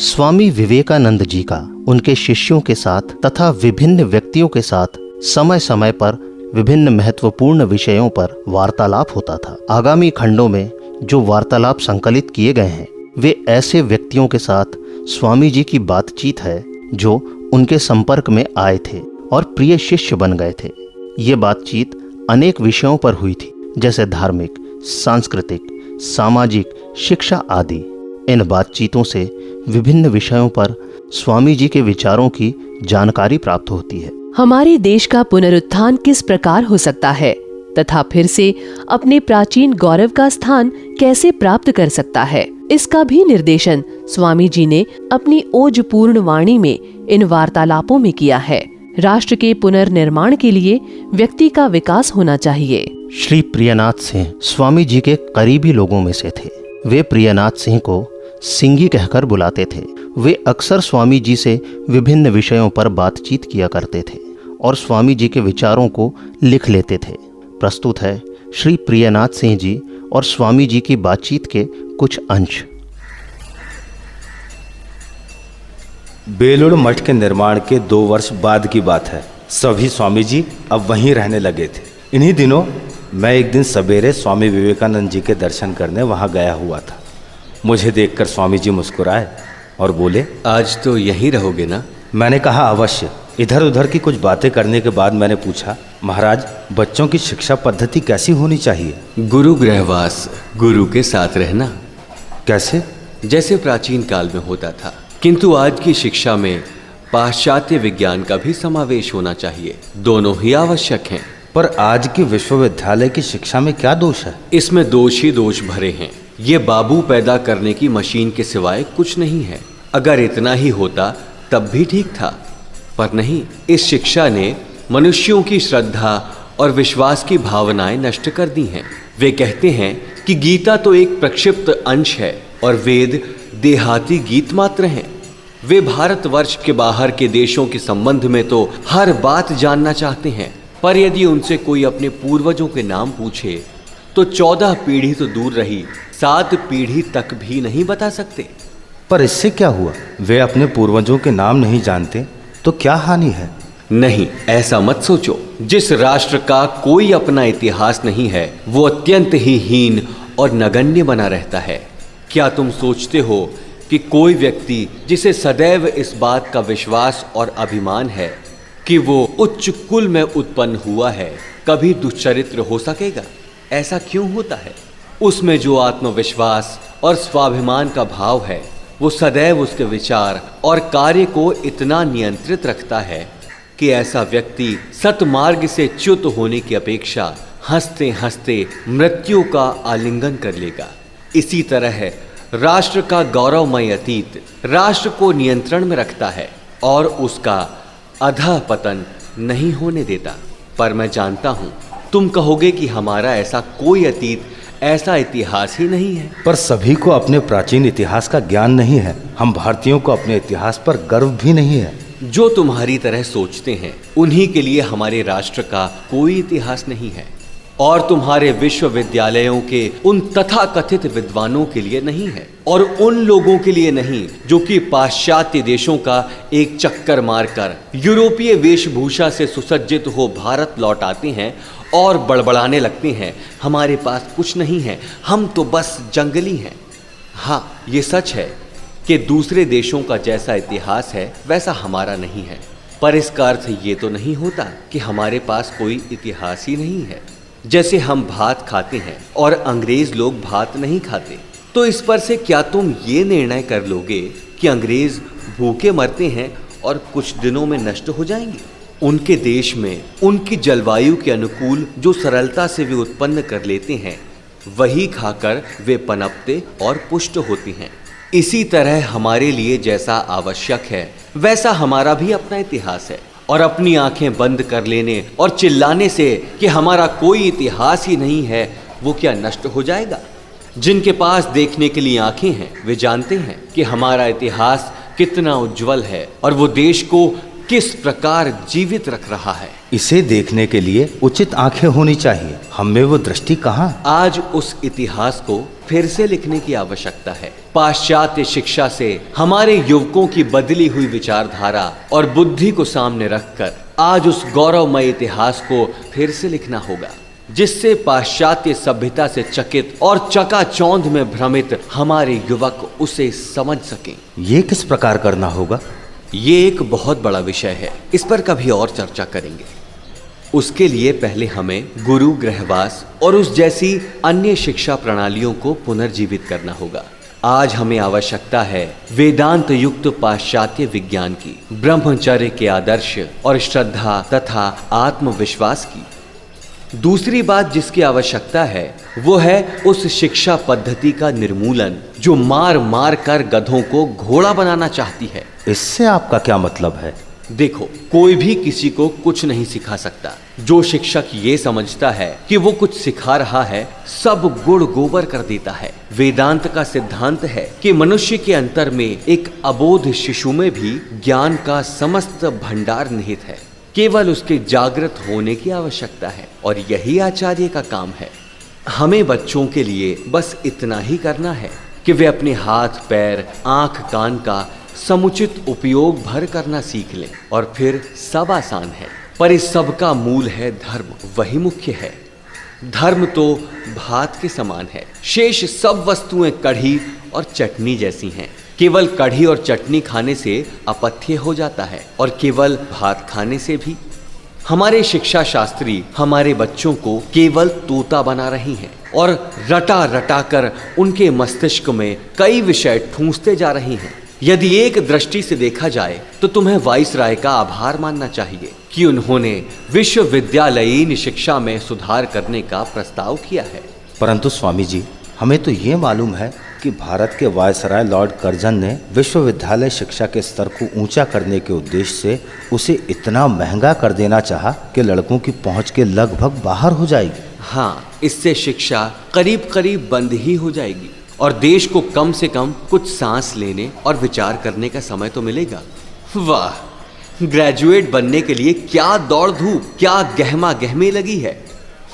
स्वामी विवेकानंद जी का उनके शिष्यों के साथ तथा विभिन्न व्यक्तियों के साथ समय समय पर विभिन्न महत्वपूर्ण विषयों पर वार्तालाप होता था। आगामी खंडों में जो वार्तालाप संकलित किए गए हैं वे ऐसे व्यक्तियों के साथ स्वामी जी की बातचीत है जो उनके संपर्क में आए थे और प्रिय शिष्य बन गए थे। ये बातचीत अनेक विषयों पर हुई थी, जैसे धार्मिक, सांस्कृतिक, सामाजिक, शिक्षा आदि। इन बातचीतों से विभिन्न विषयों पर स्वामी जी के विचारों की जानकारी प्राप्त होती है। हमारे देश का पुनरुत्थान किस प्रकार हो सकता है तथा फिर से अपने प्राचीन गौरव का स्थान कैसे प्राप्त कर सकता है, इसका भी निर्देशन स्वामी जी ने अपनी ओजपूर्ण वाणी में इन वार्तालापों में किया है। राष्ट्र के पुनर्निर्माण के लिए व्यक्ति का विकास होना चाहिए। श्री प्रियनाथ सिंह स्वामी जी के करीबी लोगों में से थे। वे प्रियनाथ सिंह को सिंगी कहकर बुलाते थे। वे अक्सर स्वामी जी से विभिन्न विषयों पर बातचीत किया करते थे और स्वामी जी के विचारों को लिख लेते थे। प्रस्तुत है श्री प्रियनाथ सिंह जी और स्वामी जी की बातचीत के कुछ अंश। बेलूड़ मठ के निर्माण के 2 वर्ष बाद की बात है। सभी स्वामी जी अब वहीं रहने लगे थे। इन्हीं दिनों मैं एक दिन सवेरे स्वामी विवेकानंद जी के दर्शन करने वहां गया हुआ था। मुझे देखकर स्वामी जी मुस्कुराए और बोले, आज तो यहीं रहोगे ना? मैंने कहा, अवश्य। इधर उधर की कुछ बातें करने के बाद मैंने पूछा, महाराज, बच्चों की शिक्षा पद्धति कैसी होनी चाहिए? गुरु गृहवास, गुरु के साथ रहना। कैसे? जैसे प्राचीन काल में होता था, किंतु आज की शिक्षा में पाश्चात्य विज्ञान का भी समावेश होना चाहिए। दोनों ही आवश्यक हैं। पर आज की विश्वविद्यालय की शिक्षा में क्या दोष है? इसमें दोष ही दोष भरे हैं। ये बाबू पैदा करने की मशीन के सिवाय कुछ नहीं है। अगर इतना ही होता तब भी ठीक था, पर नहीं। इस शिक्षा ने मनुष्यों की श्रद्धा और विश्वास की भावनाएं नष्ट कर दी हैं। वे कहते हैं कि गीता तो एक प्रक्षिप्त अंश है और वेद देहाती गीत मात्र हैं। वे भारतवर्ष के बाहर के देशों के संबंध में तो हर बात जानना चाहते हैं, पर यदि उनसे कोई अपने पूर्वजों के नाम पूछे तो 14 पीढ़ी तो दूर रही, 7 पीढ़ी तक भी नहीं बता सकते। पर इससे क्या हुआ? वे अपने पूर्वजों के नाम नहीं जानते तो क्या हानि है? नहीं, ऐसा मत सोचो। जिस राष्ट्र का कोई अपना इतिहास नहीं है वो अत्यंत ही हीन और नगण्य बना रहता है। क्या तुम सोचते हो कि कोई व्यक्ति जिसे सदैव इस बात का विश्वास और अभिमान है कि वो उच्च कुल में उत्पन्न हुआ है, कभी दुश्चरित्र हो सकेगा? ऐसा क्यों होता है? उसमें जो आत्मविश्वास और स्वाभिमान का भाव है वो सदैव उसके विचार और कार्य को इतना नियंत्रित रखता है कि ऐसा व्यक्ति सतमार्ग से च्युत होने की अपेक्षा हंसते हंसते मृत्यु का आलिंगन कर लेगा। इसी तरह राष्ट्र का गौरवमय अतीत राष्ट्र को नियंत्रण में रखता है और उसका अधःपतन नहीं होने देता। पर मैं जानता हूँ तुम कहोगे कि हमारा ऐसा कोई अतीत, ऐसा इतिहास ही नहीं है। पर सभी को अपने प्राचीन इतिहास का ज्ञान नहीं है। हम भारतीयों को अपने इतिहास पर गर्व भी नहीं है। जो तुम्हारी तरह सोचते हैं उन्हीं के लिए हमारे राष्ट्र का कोई इतिहास नहीं है, और तुम्हारे विश्वविद्यालयों के उन तथाकथित विद्वानों के लिए नहीं है, और उन लोगों के लिए नहीं जो कि पाश्चात्य देशों का एक चक्कर मारकर यूरोपीय वेशभूषा से सुसज्जित हो भारत लौट आते हैं और बड़बड़ाने लगते हैं, हमारे पास कुछ नहीं है, हम तो बस जंगली हैं। हाँ, ये सच है कि दूसरे देशों का जैसा इतिहास है वैसा हमारा नहीं है, पर इसका अर्थ ये तो नहीं होता कि हमारे पास कोई इतिहास ही नहीं है। जैसे हम भात खाते हैं और अंग्रेज लोग भात नहीं खाते, तो इस पर से क्या तुम ये निर्णय कर लोगे कि अंग्रेज भूखे मरते हैं और कुछ दिनों में नष्ट हो जाएंगे? उनके देश में उनकी जलवायु के अनुकूल जो सरलता से वे उत्पन्न कर लेते हैं वही खाकर वे पनपते और पुष्ट होते हैं। इसी तरह हमारे लिए जैसा आवश्यक है वैसा हमारा भी अपना इतिहास है, और अपनी आंखें बंद कर लेने और चिल्लाने से कि हमारा कोई इतिहास ही नहीं है, वो क्या नष्ट हो जाएगा? जिनके पास देखने के लिए आंखें हैं वे जानते हैं कि हमारा इतिहास कितना उज्जवल है और वो देश को किस प्रकार जीवित रख रहा है। इसे देखने के लिए उचित आंखें होनी चाहिए, हम में वो दृष्टि कहाँ। आज उस इतिहास को फिर से लिखने की आवश्यकता है। पाश्चात्य शिक्षा से हमारे युवकों की बदली हुई विचारधारा और बुद्धि को सामने रखकर आज उस गौरवमय इतिहास को फिर से लिखना होगा, जिससे पाश्चात्य सभ्यता से चकित और चकाचौंध में भ्रमित हमारे युवक उसे समझ सकें। ये किस प्रकार करना होगा? ये एक बहुत बड़ा विषय है, इस पर कभी और चर्चा करेंगे। उसके लिए पहले हमें गुरु गृहवास और उस जैसी अन्य शिक्षा प्रणालियों को पुनर्जीवित करना होगा। आज हमें आवश्यकता है वेदांत युक्त पाश्चात्य विज्ञान की, ब्रह्मचर्य के आदर्श और श्रद्धा तथा आत्मविश्वास की। दूसरी बात जिसकी आवश्यकता है वो है उस शिक्षा पद्धति का निर्मूलन जो मार मार कर गधों को घोड़ा बनाना चाहती है। इससे आपका क्या मतलब है? देखो, कोई भी किसी को कुछ नहीं सिखा सकता। जो शिक्षक ये समझता है कि वो कुछ सिखा रहा है, सब गुड़ गोबर कर देता है। वेदांत का सिद्धांत है कि मनुष्य के अंतर में एक अबोध शिशु में भी ज्ञान का समस्त भंडार निहित है, केवल उसके जागृत होने की आवश्यकता है, और यही आचार्य का काम है। हमें बच्चों के लिए बस इतना ही करना है कि वे अपने हाथ पैर आंख कान का समुचित उपयोग भर करना सीख लें, और फिर सब आसान है। पर इस सब का मूल है धर्म, वही मुख्य है। धर्म तो भात के समान है, शेष सब वस्तुएं कढ़ी और चटनी जैसी हैं। केवल कढ़ी और चटनी खाने से अपथ्य हो जाता है, और केवल भात खाने से भी। हमारे शिक्षा शास्त्री हमारे बच्चों को केवल तोता बना रही हैं और रटा रटा कर उनके मस्तिष्क में कई विषय ठूंसते जा रही हैं। यदि एक दृष्टि से देखा जाए तो तुम्हें वाइसराय का आभार मानना चाहिए कि उन्होंने विश्वविद्यालयीन शिक्षा में सुधार करने का प्रस्ताव किया है। परंतु स्वामी जी, हमें तो ये मालूम है कि भारत के वायसराय लॉर्ड कर्जन ने विश्वविद्यालय शिक्षा के स्तर को ऊंचा करने के उद्देश्य से उसे इतना महंगा कर देना चाहा कि लड़कों की पहुंच के लगभग बाहर हो जाएगी। हाँ, इससे शिक्षा करीब करीब बंद ही हो जाएगी और देश को कम से कम कुछ सांस लेने और विचार करने का समय तो मिलेगा। वाह, ग्रेजुएट बनने के लिए क्या दौड़ धूप, क्या गहमा गहमी लगी है,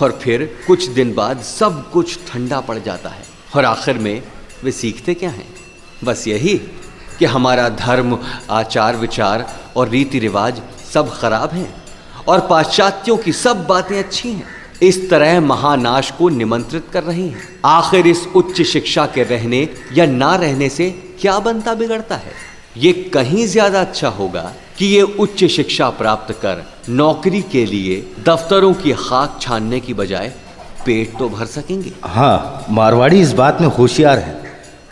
और फिर कुछ दिन बाद सब कुछ ठंडा पड़ जाता है, और आखिर में वे सीखते क्या हैं? बस यही कि हमारा धर्म, आचार विचार और रीति रिवाज सब खराब हैं और पाश्चात्यों की सब बातें अच्छी हैं। इस तरह महानाश को निमंत्रित कर रही हैं। आखिर इस उच्च शिक्षा के रहने या ना रहने से क्या बनता बिगड़ता है? ये कहीं ज्यादा अच्छा होगा कि ये उच्च शिक्षा प्राप्त कर नौकरी के लिए दफ्तरों की खाक छानने की बजाय पेट तो भर सकेंगे। हाँ, मारवाड़ी इस बात में होशियार है।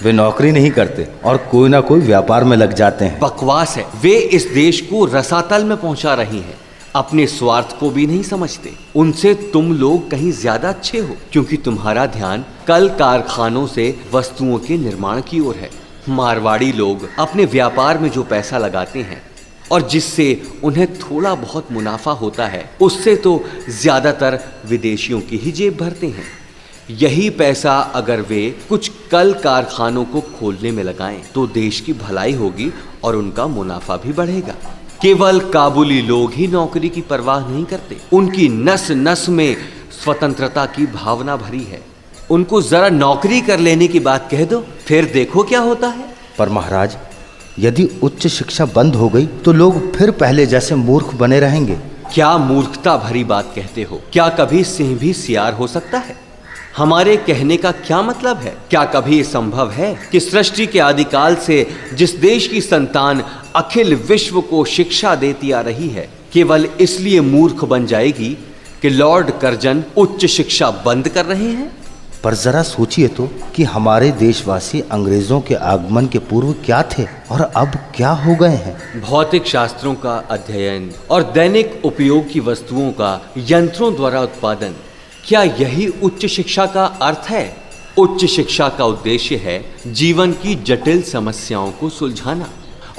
वे नौकरी नहीं करते और कोई ना कोई व्यापार में लग जाते हैं। बकवास है। वे इस देश को रसातल में पहुंचा रही हैं। अपने स्वार्थ को भी नहीं समझते। उनसे तुम लोग कहीं ज्यादा अच्छे हो, क्योंकि तुम्हारा ध्यान कल कारखानों से वस्तुओं के निर्माण की ओर है। मारवाड़ी लोग अपने व्यापार में जो पैसा लगाते हैं और जिससे उन्हें थोड़ा बहुत मुनाफा होता है, उससे तो ज्यादातर विदेशियों की ही जेब भरते हैं। यही पैसा अगर वे कुछ कल कारखानों को खोलने में लगाएं तो देश की भलाई होगी और उनका मुनाफा भी बढ़ेगा। केवल काबुली लोग ही नौकरी की परवाह नहीं करते। उनकी नस नस में स्वतंत्रता की भावना भरी है। उनको जरा नौकरी कर लेने की बात कह दो, फिर देखो क्या होता है। पर महाराज, यदि उच्च शिक्षा बंद हो गई तो लोग फिर पहले जैसे मूर्ख बने रहेंगे। क्या मूर्खता भरी बात कहते हो? क्या कभी सिंह भी सियार हो सकता है? हमारे कहने का क्या मतलब है? क्या कभी ये संभव है कि सृष्टि के आदिकाल से जिस देश की संतान अखिल विश्व को शिक्षा देती आ रही है, केवल इसलिए मूर्ख बन जाएगी कि लॉर्ड कर्जन उच्च शिक्षा बंद कर रहे हैं? पर जरा सोचिए तो कि हमारे देशवासी अंग्रेजों के आगमन के पूर्व क्या थे और अब क्या हो गए हैं। भौतिक शास्त्रों का अध्ययन और दैनिक उपयोग की वस्तुओं का यंत्रों द्वारा उत्पादन, क्या यही उच्च शिक्षा का अर्थ है? उच्च शिक्षा का उद्देश्य है जीवन की जटिल समस्याओं को सुलझाना,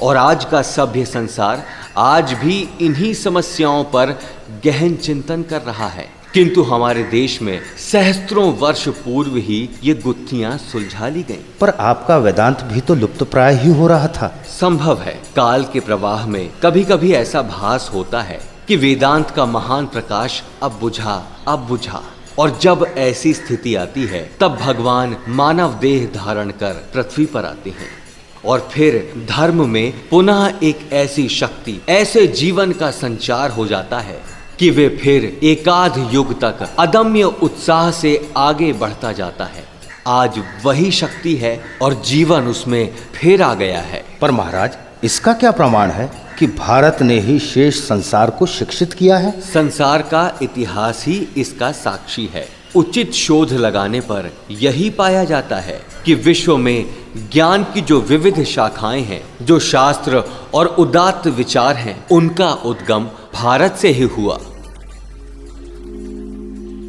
और आज का सभ्य संसार आज भी इन्हीं समस्याओं पर गहन चिंतन कर रहा है। किंतु हमारे देश में सहस्त्रों वर्ष पूर्व ही ये गुत्थियां सुलझा ली गईं। पर आपका वेदांत भी तो लुप्तप्राय ही हो रहा था। संभव है काल के प्रवाह में कभी कभी ऐसा भास होता है कि वेदांत का महान प्रकाश अब बुझा, और जब ऐसी स्थिति आती है तब भगवान मानव देह धारण कर पृथ्वी पर आते हैं और फिर धर्म में पुनः एक ऐसी शक्ति, ऐसे जीवन का संचार हो जाता है कि वे फिर एकाध युग तक अदम्य उत्साह से आगे बढ़ता जाता है। आज वही शक्ति है और जीवन उसमें फिर आ गया है। पर महाराज, इसका क्या प्रमाण है कि भारत ने ही शेष संसार को शिक्षित किया है? संसार का इतिहास ही इसका साक्षी है। उचित शोध लगाने पर यही पाया जाता है कि विश्व में ज्ञान की जो विविध शाखाएं हैं, जो शास्त्र और उदात्त विचार हैं, उनका उद्गम भारत से ही हुआ।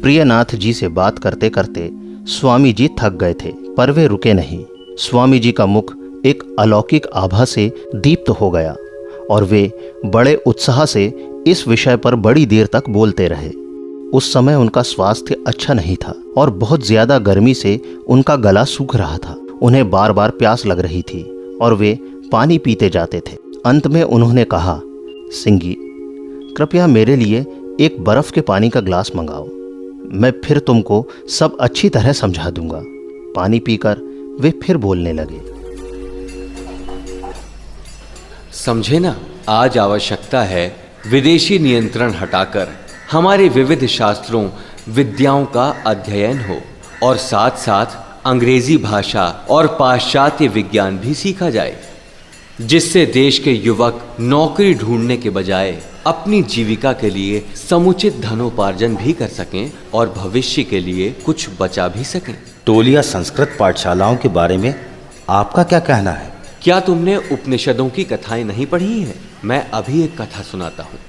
प्रियनाथ जी से बात करते करते स्वामी जी थक गए थे, पर वे रुके नहीं। स्वामी जी का मुख एक अलौकिक आभा से दीप्त हो गया और वे बड़े उत्साह से इस विषय पर बड़ी देर तक बोलते रहे। उस समय उनका स्वास्थ्य अच्छा नहीं था और बहुत ज्यादा गर्मी से उनका गला सूख रहा था। उन्हें बार बार प्यास लग रही थी और वे पानी पीते जाते थे। अंत में उन्होंने कहा, सिंगी, कृपया मेरे लिए एक बर्फ के पानी का ग्लास मंगाओ, मैं फिर तुमको सब अच्छी तरह समझा दूंगा। पानी पीकर वे फिर बोलने लगे। समझे ना, आज आवश्यकता है विदेशी नियंत्रण हटाकर हमारे विविध शास्त्रों विद्याओं का अध्ययन हो और साथ साथ अंग्रेजी भाषा और पाश्चात्य विज्ञान भी सीखा जाए, जिससे देश के युवक नौकरी ढूंढने के बजाय अपनी जीविका के लिए समुचित धनोपार्जन भी कर सकें और भविष्य के लिए कुछ बचा भी सकें। टोलिया संस्कृत पाठशालाओं के बारे में आपका क्या कहना है? क्या तुमने उपनिषदों की कथाएं नहीं पढ़ी हैं? मैं अभी एक कथा सुनाता हूँ।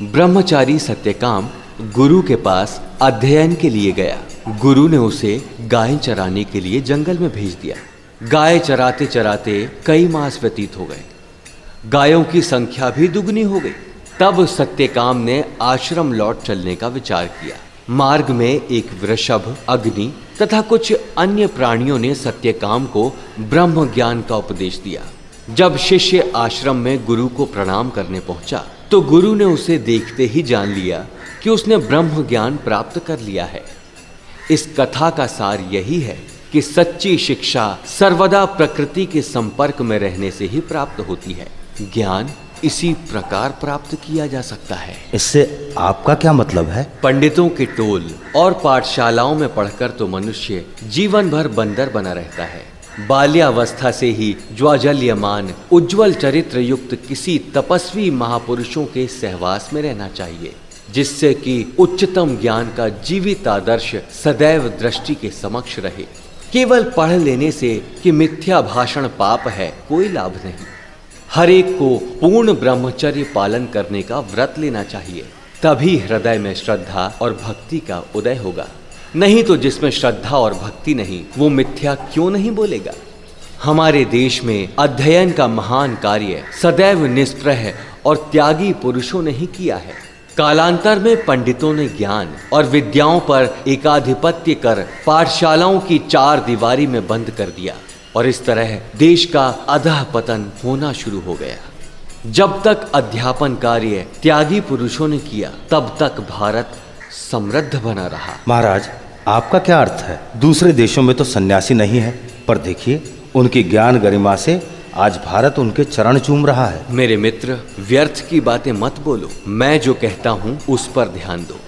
ब्रह्मचारी सत्यकाम गुरु के पास अध्ययन के लिए गया। गुरु ने उसे गाय चराने के लिए जंगल में भेज दिया। गाय चराते चराते कई मास व्यतीत हो गए। गायों की संख्या भी दुगनी हो गई। तब सत्यकाम ने आश्रम लौट चलने का विचार किया। मार्ग में एक वृषभ, अग्नि तथा कुछ अन्य प्राणियों ने सत्यकाम को ब्रह्म ज्ञान का उपदेश दिया। जब शिष्य आश्रम में गुरु को प्रणाम करने पहुंचा तो गुरु ने उसे देखते ही जान लिया कि उसने ब्रह्म ज्ञान प्राप्त कर लिया है। इस कथा का सार यही है कि सच्ची शिक्षा सर्वदा प्रकृति के संपर्क में रहने से ही प्राप्त होती है। ज्ञान इसी प्रकार प्राप्त किया जा सकता है। इससे आपका क्या मतलब है? पंडितों के टोल और पाठशालाओं में पढ़कर तो मनुष्य जीवन भर बंदर बना रहता है। बाल्यावस्था से ही ज्वाजल्यमान उज्जवल चरित्र युक्त किसी तपस्वी महापुरुषों के सहवास में रहना चाहिए, जिससे कि उच्चतम ज्ञान का जीवित आदर्श सदैव दृष्टि के समक्ष रहे। केवल पढ़ लेने से कि मिथ्या भाषण पाप है, कोई लाभ नहीं। हर एक को पूर्ण ब्रह्मचर्य पालन करने का व्रत लेना चाहिए, तभी हृदय में श्रद्धा और भक्ति का उदय होगा। नहीं तो जिसमें श्रद्धा और भक्ति नहीं, वो मिथ्या क्यों नहीं बोलेगा। हमारे देश में अध्ययन का महान कार्य सदैव निष्प्रह और त्यागी पुरुषों ने ही किया है। कालांतर में पंडितों ने ज्ञान और विद्याओं पर एकाधिपत्य कर पाठशालाओं की चार दीवारी में बंद कर दिया और इस तरह देश का अधः पतन होना शुरू हो गया। जब तक अध्यापन कार्य त्यागी पुरुषों ने किया, तब तक भारत समृद्ध बना रहा। महाराज, आपका क्या अर्थ है? दूसरे देशों में तो सन्यासी नहीं है, पर देखिए उनकी ज्ञान गरिमा से आज भारत उनके चरण चूम रहा है। मेरे मित्र, व्यर्थ की बातें मत बोलो। मैं जो कहता हूँ उस पर ध्यान दो।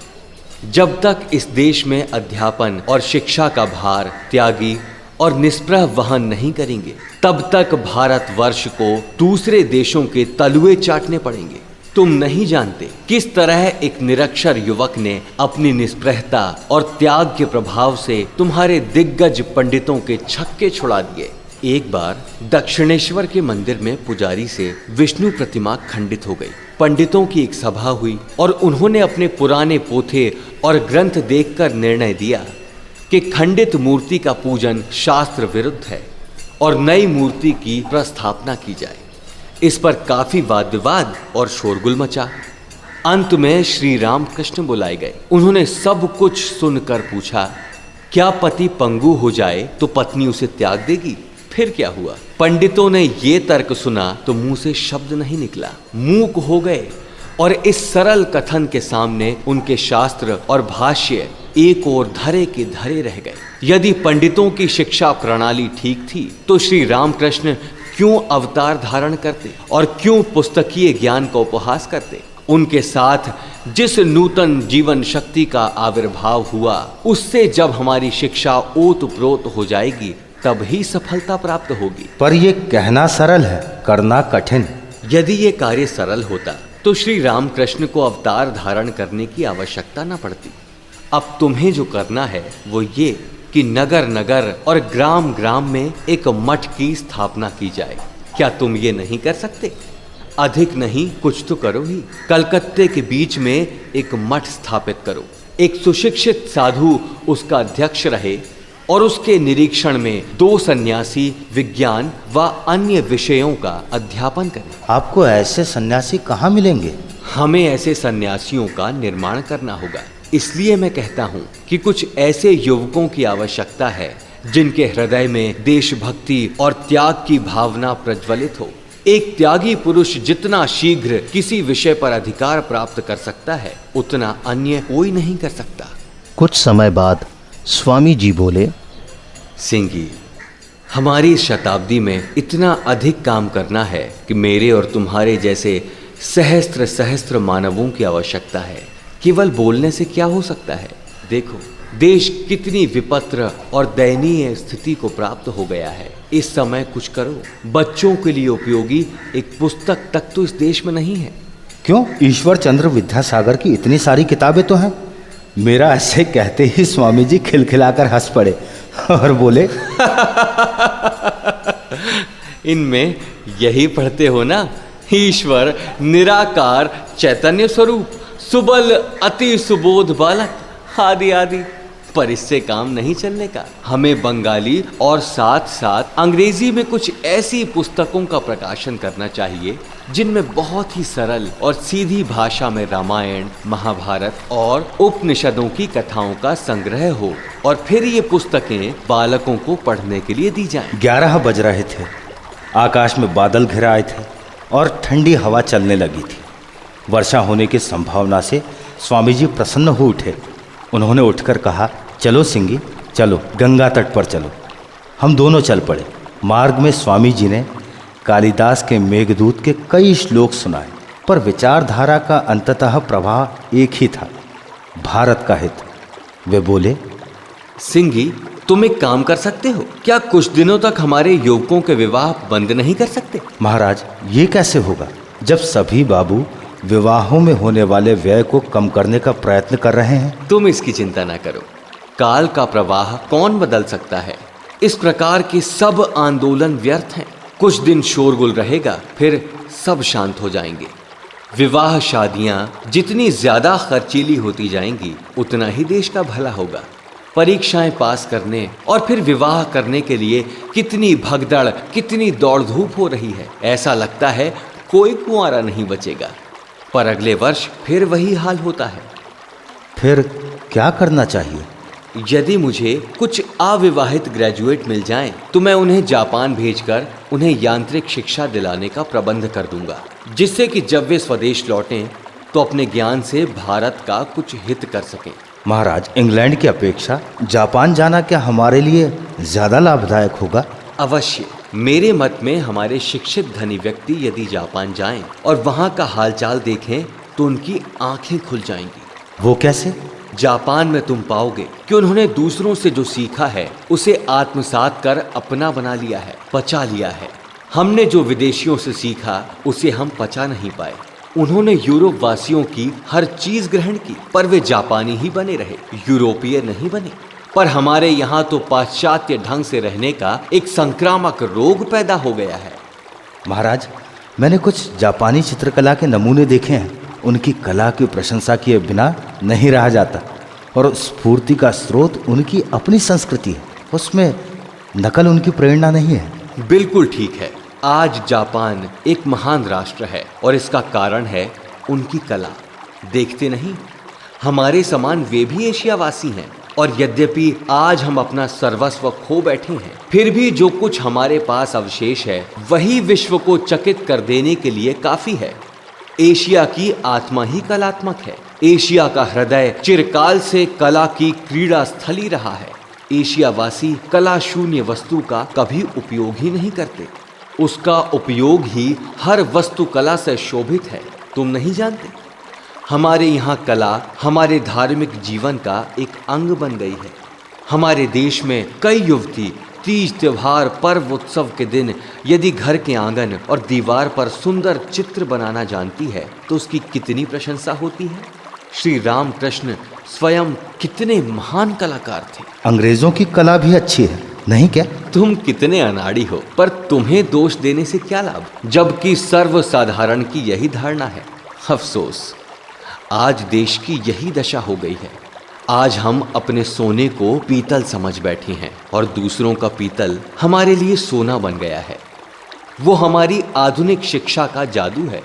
जब तक इस देश में अध्यापन और शिक्षा का भार त्यागी और निष्प्रह वहन नहीं करेंगे, तब तक भारतवर्ष को दूसरे देशों के तलुए चाटने पड़ेंगे। तुम नहीं जानते किस तरह एक निरक्षर युवक ने अपनी निष्प्रहता और त्याग के प्रभाव से तुम्हारे दिग्गज पंडितों के छक्के छुड़ा दिए। एक बार दक्षिणेश्वर के मंदिर में पुजारी से विष्णु प्रतिमा खंडित हो गई। पंडितों की एक सभा हुई और उन्होंने अपने पुराने पोथे और ग्रंथ देखकर निर्णय दिया कि खंडित मूर्ति का पूजन शास्त्र विरुद्ध है और नई मूर्ति की प्रस्थापना की जाए। इस पर काफी वाद विवाद और शोरगुल मचा। अंत में श्री रामकृष्ण बुलाए गए। उन्होंने सब कुछ सुनकर पूछा, क्या पति पंगु हो जाए तो पत्नी उसे त्याग देगी? फिर क्या हुआ? पंडितों ने ये तर्क सुना तो मुंह से शब्द नहीं निकला, मूक हो गए। और इस सरल कथन के सामने उनके शास्त्र और भाष्य एक और धरे के धरे रह गए। यदि पंडितों की शिक्षा प्रणाली ठीक थी तो श्री रामकृष्ण क्यों अवतार धारण करते और क्यों पुस्तकीय ज्ञान का उपहास करते? उनके साथ जिस नूतन जीवन शक्ति का आविर्भाव हुआ, उससे जब हमारी शिक्षा ओतप्रोत हो जाएगी तब ही सफलता प्राप्त होगी। पर यह कहना सरल है, करना कठिन। यदि ये कार्य सरल होता तो श्री रामकृष्ण को अवतार धारण करने की आवश्यकता न पड़ती। अब तुम्हें जो करना है वो ये कि नगर नगर और ग्राम ग्राम में एक मठ की स्थापना की जाए। क्या तुम ये नहीं कर सकते? अधिक नहीं कुछ तो करो ही। कलकत्ते के बीच में एक मठ स्थापित करो, एक सुशिक्षित साधु उसका अध्यक्ष रहे और उसके निरीक्षण में 2 सन्यासी विज्ञान व अन्य विषयों का अध्यापन करें। आपको ऐसे सन्यासी कहाँ मिलेंगे? हमें ऐसे सन्यासियों का निर्माण करना होगा। इसलिए मैं कहता हूँ कि कुछ ऐसे युवकों की आवश्यकता है जिनके हृदय में देशभक्ति और त्याग की भावना प्रज्वलित हो। एक त्यागी पुरुष जितना शीघ्र किसी विषय पर अधिकार प्राप्त कर सकता है, उतना अन्य कोई नहीं कर सकता। कुछ समय बाद स्वामी जी बोले, सिंह जी, हमारी इस शताब्दी में इतना अधिक काम करना है कि मेरे और तुम्हारे जैसे सहस्त्र सहस्त्र मानवों की आवश्यकता है। केवल बोलने से क्या हो सकता है? देखो, देश कितनी विपत्र और दयनीय स्थिति को प्राप्त हो गया है। इस समय कुछ करो। बच्चों के लिए उपयोगी एक पुस्तक तक तो इस देश में नहीं है। क्यों? ईश्वर चंद्र विद्यासागर की इतनी सारी किताबें तो हैं। मेरा ऐसे कहते ही स्वामी जी खिलखिलाकर हंस पड़े और बोले, इनमें यही पढ़ते हो ना, ईश्वर निराकार चैतन्य स्वरूप, सुबल अति सुबोध बालक आदि आदि। पर इससे काम नहीं चलने का। हमें बंगाली और साथ साथ अंग्रेजी में कुछ ऐसी पुस्तकों का प्रकाशन करना चाहिए जिनमें बहुत ही सरल और सीधी भाषा में रामायण, महाभारत और उपनिषदों की कथाओं का संग्रह हो और फिर ये पुस्तकें बालकों को पढ़ने के लिए दी जाएं। 11 बज रहे थे, आकाश में बादल घिर आए थे और ठंडी हवा चलने लगी थी। वर्षा होने की संभावना से स्वामी जी प्रसन्न हो उठे। उन्होंने उठकर कहा, चलो सिंगी, चलो गंगा तट पर चलो। हम दोनों चल पड़े। मार्ग में स्वामी जी ने कालिदास के मेघदूत के कई श्लोक सुनाए, पर विचारधारा का अंततः प्रवाह एक ही था, भारत का हित। वे बोले, सिंगी, तुम एक काम कर सकते हो क्या? कुछ दिनों तक हमारे युवकों के विवाह बंद नहीं कर सकते? महाराज, ये कैसे होगा जब सभी बाबू विवाहों में होने वाले व्यय को कम करने का प्रयत्न कर रहे हैं? तुम इसकी चिंता ना करो। काल का प्रवाह कौन बदल सकता है? इस प्रकार के सब आंदोलन व्यर्थ हैं। कुछ दिन शोरगुल रहेगा, फिर सब शांत हो जाएंगे। विवाह शादियां जितनी ज्यादा खर्चीली होती जाएंगी, उतना ही देश का भला होगा। परीक्षाएं पास करने और फिर विवाह करने के लिए कितनी भगदड़, कितनी दौड़ धूप हो रही है। ऐसा लगता है कोई कुंवारा नहीं बचेगा। पर अगले वर्ष फिर वही हाल होता है। फिर क्या करना चाहिए? यदि मुझे कुछ अविवाहित ग्रेजुएट मिल जाएं, तो मैं उन्हें जापान भेजकर उन्हें यांत्रिक शिक्षा दिलाने का प्रबंध कर दूंगा, जिससे कि जब वे स्वदेश लौटें तो अपने ज्ञान से भारत का कुछ हित कर सकें। महाराज, इंग्लैंड की अपेक्षा जापान जाना क्या हमारे लिए ज़्यादा लाभदायक होगा? अवश्य। मेरे मत में हमारे शिक्षित धनी व्यक्ति यदि जापान जाएं और वहाँ का हालचाल देखें तो उनकी आंखें खुल जाएंगी। वो कैसे? जापान में तुम पाओगे कि उन्होंने दूसरों से जो सीखा है उसे आत्मसात कर अपना बना लिया है, पचा लिया है। हमने जो विदेशियों से सीखा उसे हम पचा नहीं पाए। उन्होंने यूरोप वासियों की हर चीज ग्रहण की, पर वे जापानी ही बने रहे, यूरोपीय नहीं बने। पर हमारे यहाँ तो पाश्चात्य ढंग से रहने का एक संक्रामक रोग पैदा हो गया है। महाराज, मैंने कुछ जापानी चित्रकला के नमूने देखे हैं। उनकी कला की प्रशंसा किए बिना नहीं रहा जाता, और स्फूर्ति का स्रोत उनकी अपनी संस्कृति है, उसमें नकल उनकी प्रेरणा नहीं है। बिल्कुल ठीक है। आज जापान एक महान राष्ट्र है और इसका कारण है उनकी कला। देखते नहीं, हमारे समान वे भी एशियावासी हैं, और यद्यपि आज हम अपना सर्वस्व खो बैठे हैं, फिर भी जो कुछ हमारे पास अवशेष है वही विश्व को चकित कर देने के लिए काफी है। एशिया की आत्मा ही कलात्मक है। एशिया का हृदय चिरकाल से कला की क्रीड़ा स्थली रहा है। एशियावासी कला शून्य वस्तु का कभी उपयोग ही नहीं करते। उसका उपयोग ही हर वस्तु कला से शोभित है। तुम नहीं जानते, हमारे यहाँ कला हमारे धार्मिक जीवन का एक अंग बन गई है। हमारे देश में कई युवती तीज त्योहार पर्व उत्सव के दिन यदि घर के आंगन और दीवार पर सुंदर चित्र बनाना जानती है तो उसकी कितनी प्रशंसा होती है। श्री रामकृष्ण स्वयं कितने महान कलाकार थे। अंग्रेजों की कला भी अच्छी है, नहीं क्या? तुम कितने अनाड़ी हो, पर तुम्हें दोष देने से क्या लाभ, जबकि सर्वसाधारण की यही धारणा है। अफसोस, आज देश की यही दशा हो गई है। आज हम अपने सोने को पीतल समझ बैठे हैं और दूसरों का पीतल हमारे लिए सोना बन गया है। वो हमारी आधुनिक शिक्षा का जादू है।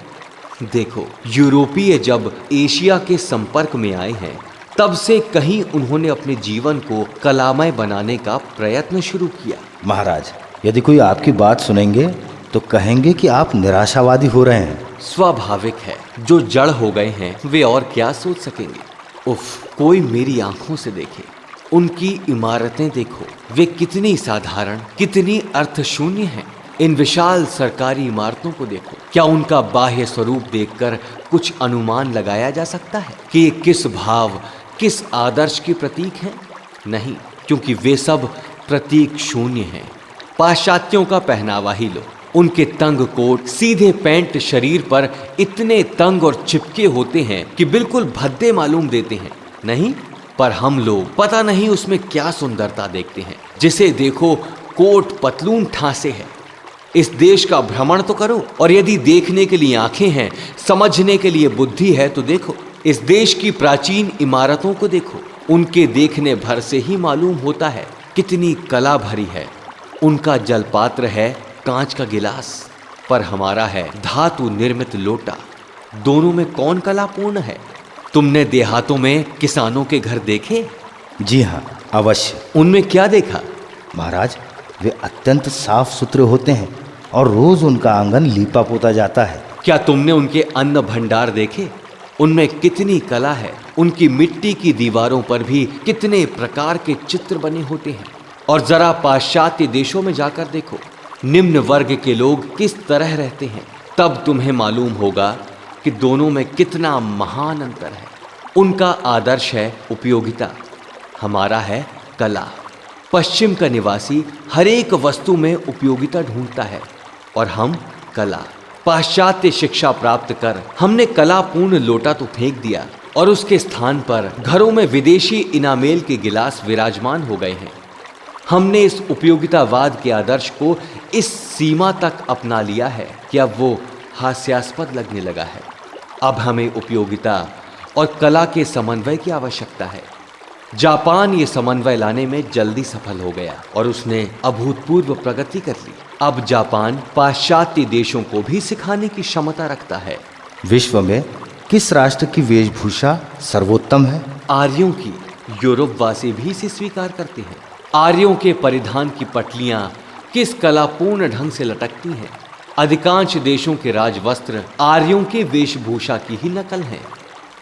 देखो, यूरोपीय जब एशिया के संपर्क में आए हैं तब से कहीं उन्होंने अपने जीवन को कलामय बनाने का प्रयत्न शुरू किया। महाराज, यदि कोई आपकी बात सुनेंगे तो कहेंगे कि आप निराशावादी हो रहे हैं। स्वाभाविक है, जो जड़ हो गए हैं वे और क्या सोच सकेंगे। उफ, कोई मेरी आंखों से देखे, उनकी इमारतें देखो, वे कितनी साधारण, कितनी अर्थशून्य हैं। इन विशाल सरकारी इमारतों को देखो, क्या उनका बाह्य स्वरूप देखकर कुछ अनुमान लगाया जा सकता है कि ये किस भाव, किस आदर्श की प्रतीक हैं? नहीं, क्योंकि वे सब प्रतीक शून्य हैं। पाश्चात्यों का पहनावा ही लो, उनके तंग कोट, सीधे पैंट शरीर पर इतने तंग और चिपके होते हैं कि बिल्कुल भद्दे मालूम देते हैं। नहीं, पर हम लोग पता नहीं उसमें क्या सुंदरता देखते हैं। जिसे देखो कोट पतलून ठासे है। इस देश का भ्रमण तो करो, और यदि देखने के लिए आंखें हैं, समझने के लिए बुद्धि है तो देखो। इस देश की प्राचीन इमारतों को देखो, उनके देखने भर से ही मालूम होता है कितनी कला भरी है। उनका जलपात्र है कांच का गिलास, पर हमारा है धातु निर्मित लोटा। दोनों में कौन कलापूर्ण है? तुमने देहातों में किसानों के घर देखे? जी हाँ, अवश्य। उनमें क्या देखा? महाराज, वे अत्यंत साफ सुथरे होते हैं और रोज उनका आंगन लीपा पोता जाता है। क्या तुमने उनके अन्न भंडार देखे? उनमें कितनी कला है। उनकी मिट्टी की दीवारों पर भी कितने प्रकार के चित्र बने होते हैं। और जरा पाश्चात्य देशों में जाकर देखो, निम्न वर्ग के लोग किस तरह रहते हैं। तब तुम्हें मालूम होगा कि दोनों में कितना महान अंतर है। उनका आदर्श है उपयोगिता, हमारा है कला। पश्चिम का निवासी हर एक वस्तु में उपयोगिता ढूंढता है और हम कला। पाश्चात्य शिक्षा प्राप्त कर हमने कलापूर्ण लोटा तो फेंक दिया और उसके स्थान पर घरों में विदेशी इनामेल के गिलास विराजमान हो गए हैं। हमने इस उपयोगितावाद के आदर्श को इस सीमा तक अपना लिया है कि अब वो हास्यास्पद लगने लगा है। अब हमें उपयोगिता और कला के समन्वय की आवश्यकता है। जापान ये समन्वय लाने में जल्दी सफल हो गया और उसने अभूतपूर्व प्रगति कर ली। अब जापान पाश्चात्य देशों को भी सिखाने की क्षमता रखता है। विश्व में किस राष्ट्र की वेशभूषा सर्वोत्तम है? आर्यों की। यूरोपवासी भी इसे स्वीकार करते हैं। आर्यों के परिधान की पटलियां किस कलापूर्ण ढंग से लटकती हैं। अधिकांश देशों के राजवस्त्र आर्यों के वेशभूषा की ही नकल हैं।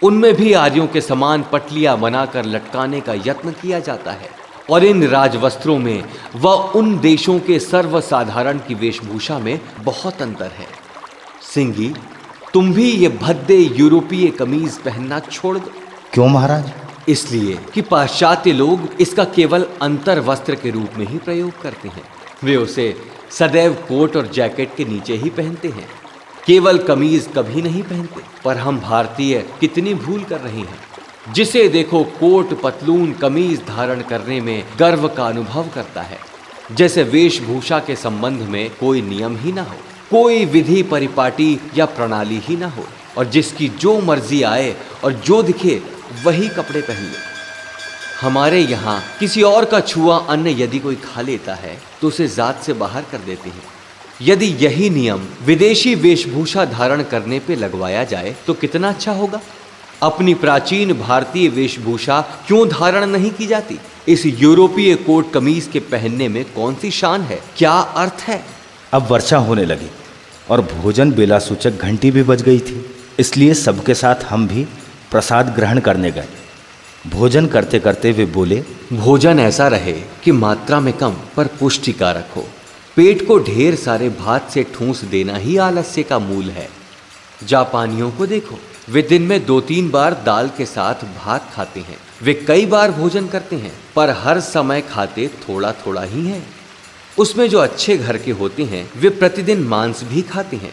उनमें भी आर्यों के समान पटलियां बनाकर लटकाने का यत्न किया जाता है। और इन राजवस्त्रों में व उन देशों के सर्वसाधारण की वेशभूषा में बहुत अंतर है। सिंगी, तुम भी ये भद्दे यूरोपीय कमीज पहनना छोड़ दो। क्यों महाराज? इसलिए कि पाश्चात्य लोग इसका केवल अंतर वस्त्र के रूप में ही प्रयोग करते हैं। वे उसे सदैव कोट और जैकेट के नीचे ही पहनते हैं, केवल कमीज कभी नहीं पहनते। पर हम भारतीय कितनी भूल कर रहे हैं। जिसे देखो कोट पतलून कमीज धारण करने में गर्व का अनुभव करता है, जैसे वेशभूषा के संबंध में कोई नियम ही ना हो, कोई विधि परिपाटी या प्रणाली ही ना हो, और जिसकी जो मर्जी आए और जो दिखे वही कपड़े पहन ले। हमारे यहाँ किसी और का छुआ अन्न यदि कोई खा लेता है तो उसे जात से बाहर कर देते हैं। यदि यही नियम विदेशी वेशभूषा धारण करने पे लगवाया जाए तो कितना अच्छा होगा। अपनी प्राचीन भारतीय वेशभूषा क्यों धारण नहीं की जाती? इस यूरोपीय कोट कमीज के पहनने में कौन सी शान है, क्या अर्थ है? अब वर्षा होने लगी और भोजन बेला सूचक घंटी भी बज गई थी, इसलिए सबके साथ हम भी प्रसाद ग्रहण करने गए। भोजन करते करते वे बोले, भोजन ऐसा रहे कि मात्रा में कम पर पुष्टिकारक हो। पेट को ढेर सारे भात से ठूंस देना ही आलस्य का मूल है। जापानियों को देखो, वे दिन में 2-3 बार दाल के साथ भात खाते हैं। वे कई बार भोजन करते हैं पर हर समय खाते थोड़ा थोड़ा ही हैं। उसमें जो अच्छे घर के होते हैं वे प्रतिदिन मांस भी खाते हैं,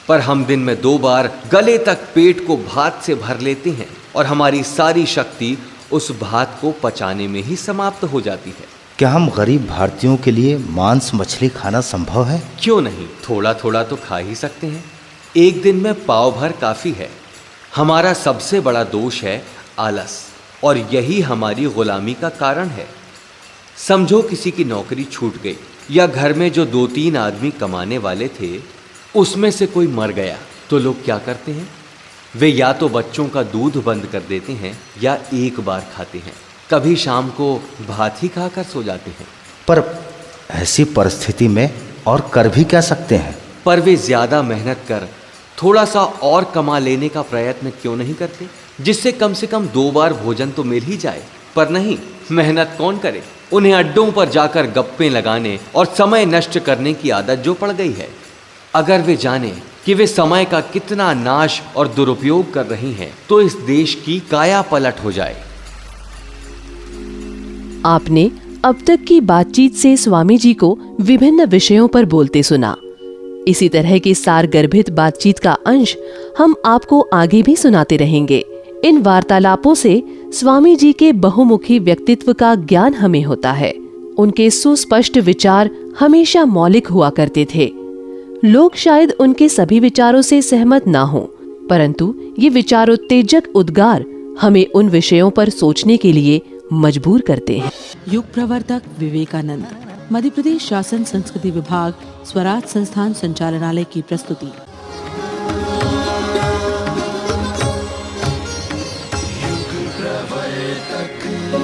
पर हम दिन में 2 बार गले तक पेट को भात से भर लेते हैं और हमारी सारी शक्ति उस भात को पचाने में ही समाप्त हो जाती है। क्या हम गरीब भारतीयों के लिए मांस मछली खाना संभव है? क्यों नहीं, थोड़ा थोड़ा तो खा ही सकते हैं। एक दिन में पाव भर काफ़ी है। हमारा सबसे बड़ा दोष है आलस, और यही हमारी गुलामी का कारण है। समझो किसी की नौकरी छूट गई या घर में जो 2-3 आदमी कमाने वाले थे उसमें से कोई मर गया तो लोग क्या करते हैं? वे या तो बच्चों का दूध बंद कर देते हैं या एक बार खाते हैं, कभी शाम को भात ही खाकर सो जाते हैं। पर ऐसी परिस्थिति में और कर भी क्या सकते हैं? पर वे ज्यादा मेहनत कर थोड़ा सा और कमा लेने का प्रयत्न क्यों नहीं करते, जिससे कम से कम 2 बार भोजन तो मिल ही जाए। पर नहीं, मेहनत कौन करे? उन्हें अड्डों पर जाकर गप्पे लगाने और समय नष्ट करने की आदत जो पड़ गई है। अगर वे जाने कि वे समय का कितना नाश और दुरुपयोग कर रही हैं, तो इस देश की काया पलट हो जाए। आपने अब तक की बातचीत से स्वामी जी को विभिन्न विषयों पर बोलते सुना। इसी तरह की सारगर्भित बातचीत का अंश हम आपको आगे भी सुनाते रहेंगे। इन वार्तालापों से स्वामी जी के बहुमुखी व्यक्तित्व का ज्ञान हमें होता है। उनके सुस्पष्ट विचार हमेशा मौलिक हुआ करते थे। लोग शायद उनके सभी विचारों से सहमत ना हों, परंतु ये विचारोत्तेजक उद्गार हमें उन विषयों पर सोचने के लिए मजबूर करते हैं। युग प्रवर्तक विवेकानंद, मध्य प्रदेश शासन संस्कृति विभाग, स्वराज संस्थान संचालनालय की प्रस्तुति। युग प्रवर्तक।